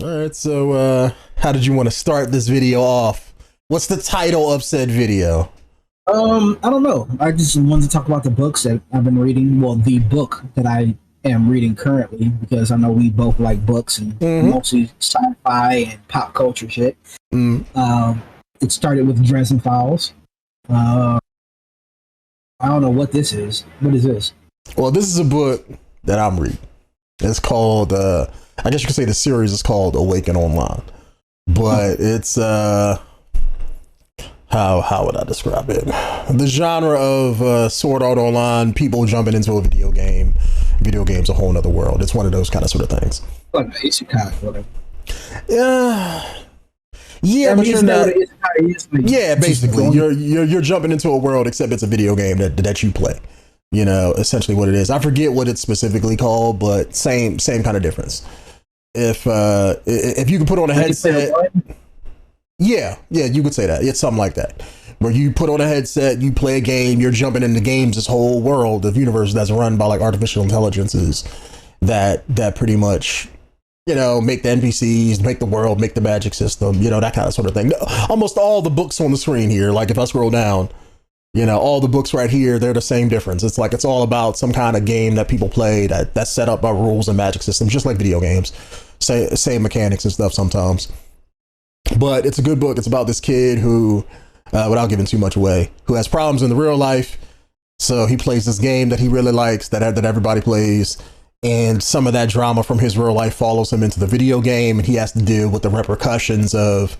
All right, so how did you want to start this video off? What's the title of said video? I don't know. I just wanted to talk about the books that I've been reading. Well, the book that I am reading currently, because I know we both like books and mostly sci-fi and pop culture shit. It started with Dresden Files. I don't know what this is. What is this? Well, this is a book that I'm reading. It's called, I guess you could say the series is called Awaken Online, but it's how would I describe it? The genre of Sword Art Online, people jumping into a video game. Video game's a whole nother world. It's one of those kind of sort of things. Like isekai, whatever. Yeah, but you're not. Yeah, basically, Just you're jumping into a world, except it's a video game that you play. You know, essentially what it is. I forget what it's specifically called, but same kind of difference. If you could put on a headset, yeah, you could say that. It's something like that, where you put on a headset, you play a game, you're jumping into games, this whole world of universe that's run by like artificial intelligences that pretty much, you know, make the NPCs, make the world, make the magic system, you know, that kind of sort of thing. Almost all the books on the screen here, like if I scroll down, you know, all the books right here, they're the same difference. It's like, it's all about some kind of game that people play that's set up by rules and magic systems, just like video games. Same mechanics and stuff sometimes. But it's a good book. It's about this kid who, without giving too much away, who has problems in the real life. So he plays this game that he really likes, that everybody plays. And some of that drama from his real life follows him into the video game. And he has to deal with the repercussions of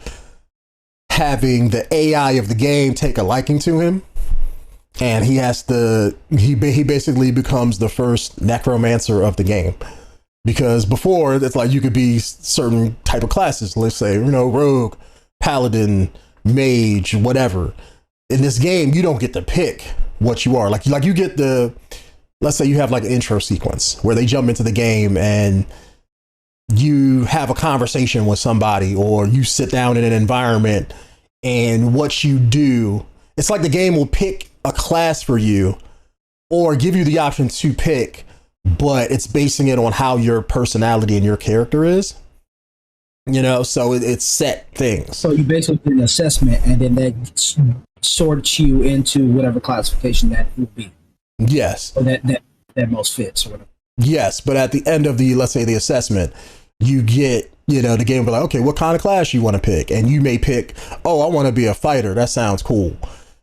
having the AI of the game take a liking to him. And he basically becomes the first necromancer of the game. Because before, it's like you could be certain type of classes. Let's say, you know, rogue, paladin, mage, whatever. In this game, you don't get to pick what you are. Like you get the, let's say you have like an intro sequence where they jump into the game and you have a conversation with somebody, or you sit down in an environment, and what you do, it's like the game will pick a class for you or give you the option to pick, but it's basing it on how your personality and your character is, you know, so it's set things. So you basically do an assessment, and then that sorts you into whatever classification that would be. Yes. Or that most fits or whatever. Yes, but at the end of the, let's say, the assessment, you get, you know, the game will be like, okay, what kind of class you want to pick? And you may pick, oh, I want to be a fighter. That sounds cool.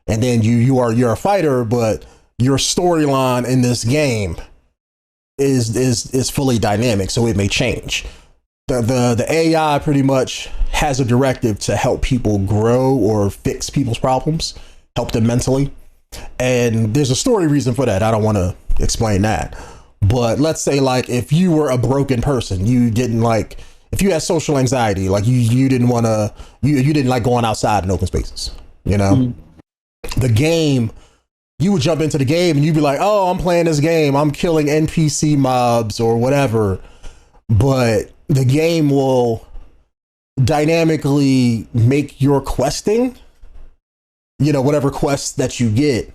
And then you're a fighter, but your storyline in this game is fully dynamic, so it may change. The AI pretty much has a directive to help people grow or fix people's problems, help them mentally. And there's a story reason for that. I don't want to explain that. But let's say, like, if you were a broken person, you didn't like, if you had social anxiety, like you didn't want to, you didn't like going outside in open spaces, you know, the game, you would jump into the game and you'd be like, oh, I'm playing this game, I'm killing NPC mobs or whatever. But the game will dynamically make your questing, you know, whatever quests that you get,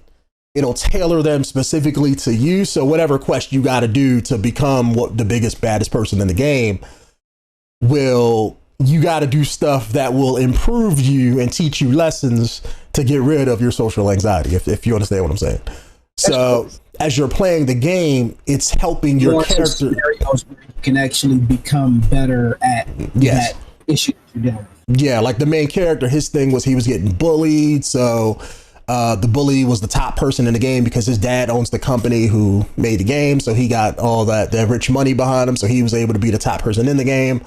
it'll tailor them specifically to you. So whatever quest you got to do to become what the biggest, baddest person in the game, you got to do stuff that will improve you and teach you lessons to get rid of your social anxiety, if you understand what I'm saying. So as you're playing the game, it's helping your character. Scenarios where you can actually become better at that issue you're dealing with. Yeah, like the main character, his thing was he was getting bullied. So the bully was the top person in the game because his dad owns the company who made the game. So he got all that rich money behind him. So he was able to be the top person in the game.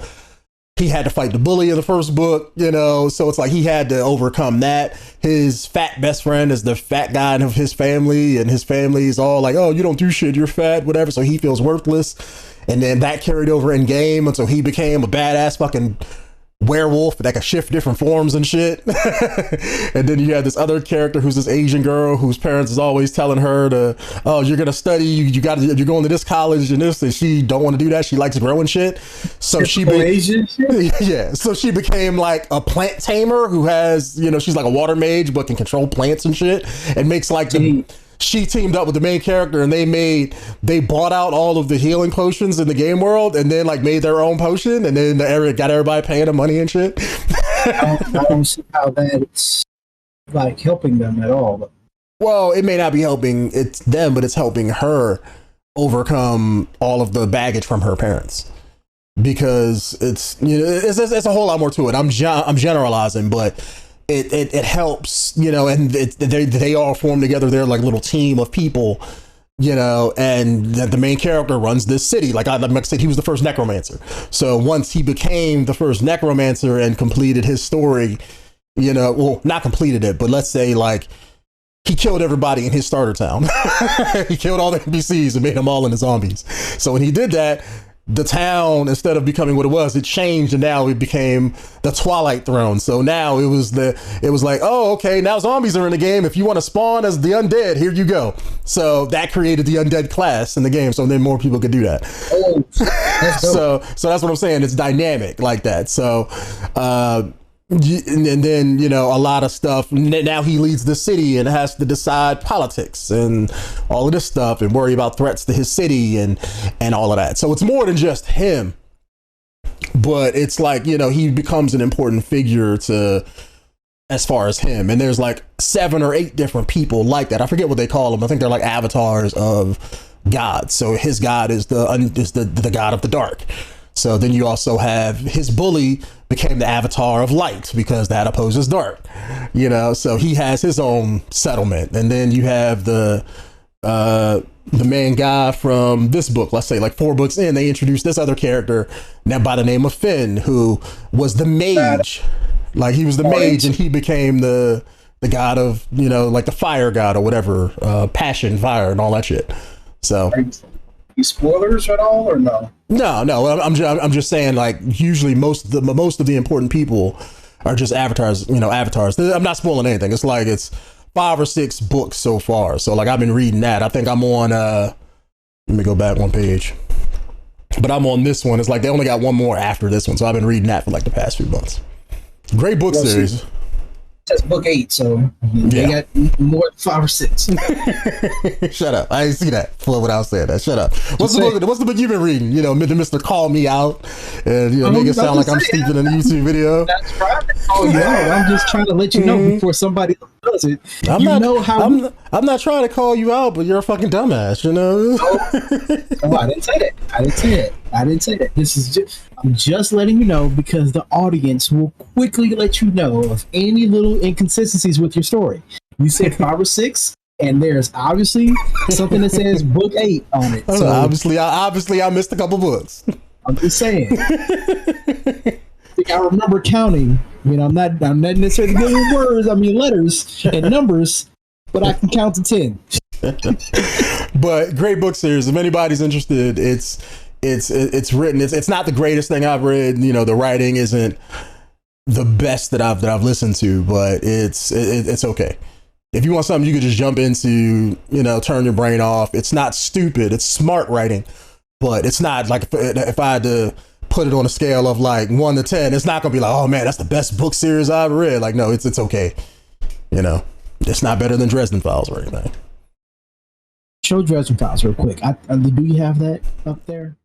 He had to fight the bully in the first book, you know, so it's like he had to overcome that. His fat best friend is the fat guy of his family, and his family is all like, oh, you don't do shit, you're fat, whatever. So he feels worthless. And then that carried over in game. And so he became a badass fucking werewolf that could shift different forms and shit. And then you have this other character who's this Asian girl whose parents is always telling her to, oh, you're gonna study, you're going to this college and this, and she don't want to do that. She likes growing shit. So Asian shit? Yeah, so she became like a plant tamer who has, you know, she's like a water mage but can control plants and shit, and makes like the she teamed up with the main character and they bought out all of the healing potions in the game world and then like made their own potion and then got everybody paying them money and shit. I don't see how that's like helping them at all. Well, it may not be helping them, but it's helping her overcome all of the baggage from her parents. Because it's a whole lot more to it. I'm generalizing, but it helps, and they all form together. They're like a little team of people, and the main character runs this city. Like I said, he was the first necromancer. So once he became the first necromancer and completed his story, well, not completed it, but let's say like he killed everybody in his starter town. He killed all the NPCs and made them all into zombies. So when he did that, the town, instead of becoming what it was, it changed, and now it became the Twilight Throne. So now it was like, oh, okay, now zombies are in the game. If you want to spawn as the undead, here you go. So that created the undead class in the game, so then more people could do that. Oh, so that's what I'm saying. It's dynamic like that. So and then a lot of stuff. Now he leads the city and has to decide politics and all of this stuff and worry about threats to his city and all of that. So it's more than just him, but it's like he becomes an important figure to as far as him. And there's like 7 or 8 different people like that. I forget what they call them. I think they're like avatars of gods. So his god is the god of the dark. So then you also have his bully became the avatar of light because that opposes dark, so he has his own settlement. And then you have the main guy from this book, let's say like 4 books in, they introduced this other character now by the name of Finn, who was the mage. Like he was the mage and he became the god of, like the fire god or whatever, passion, fire and all that shit. So spoilers at all or no? No. I'm just saying, like, usually most of the important people are just avatars. I'm not spoiling anything. It's like it's 5 or 6 books so far. So like I've been reading that. I think I'm on. Let me go back one page. But I'm on this one. It's like they only got one more after this one. So I've been reading that for like the past few months. Great book series. That's book 8, so they got more than 5 or 6. Shut up! I didn't see that for what I was saying. Shut up. What's the book you've been reading? Mr. Call Me Out, and make it sound like I'm stupid in a YouTube video. That's right. Oh yeah, I'm just trying to let you know before somebody does it. I'm not trying to call you out, but you're a fucking dumbass. Oh, I didn't say that. This is I'm just letting you know because the audience will quickly let you know of any little inconsistencies with your story. You said 5 or 6, and there's obviously something that says book 8 on it. So obviously I missed a couple books. I'm just saying. I remember counting. I'm not necessarily good with words. I mean letters and numbers, but I can count to 10. But great book series. If anybody's interested, it's written. It's not the greatest thing I've read. The writing isn't the best that I've listened to, but it's okay. If you want something you could just jump into, turn your brain off. It's not stupid. It's smart writing, but it's not like if I had to put it on a scale of like 1 to 10, it's not gonna be like, oh man, that's the best book series I've read. Like, no, it's okay. It's not better than Dresden Files or anything. Show Dresden Files real quick. Do you have that up there?